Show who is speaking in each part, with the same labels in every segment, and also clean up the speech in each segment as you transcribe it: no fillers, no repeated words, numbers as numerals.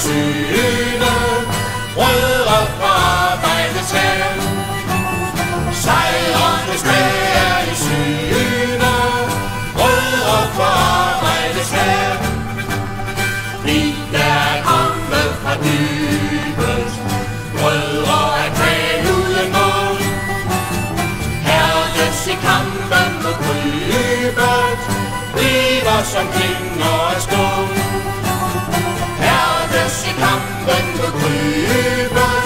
Speaker 1: syne, brødre på arbejdets hær. Sejrende dag er i syne, brødre på arbejdets hær. Vi er kommet fra dybet, brødre er kvæl uden mål. Herdes i kampen mod krybet, bliver som klinger af stål. Herdes i kampen mod krybet,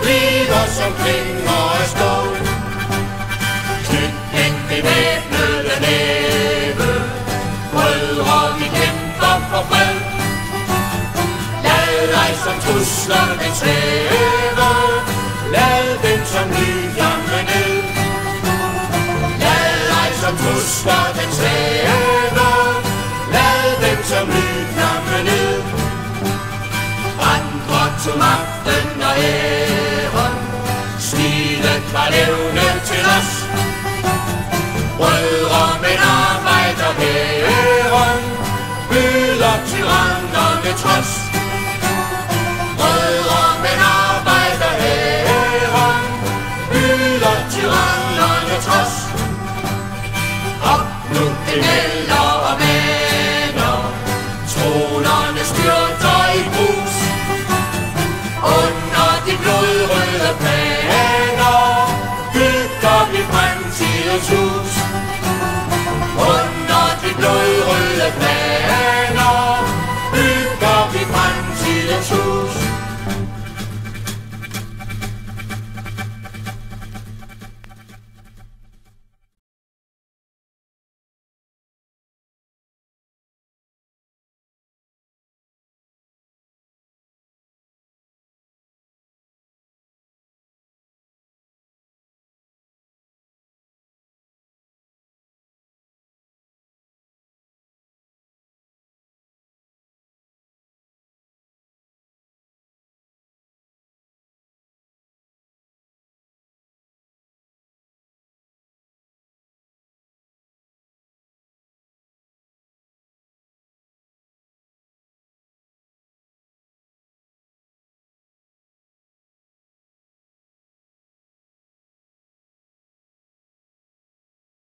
Speaker 1: bliver som klinger af stål. Knyt den bevæbnede næve, brødre vi kæmper for fred. Lad dig som truslerne svæve, lad den som lynflamme ned. Lad dig som truslerne svæve, lad den som lynflamme ned. Vandre til magten og æren, smilet var levende til os. Brødre med arbejderhæren, møder tyranner med trods.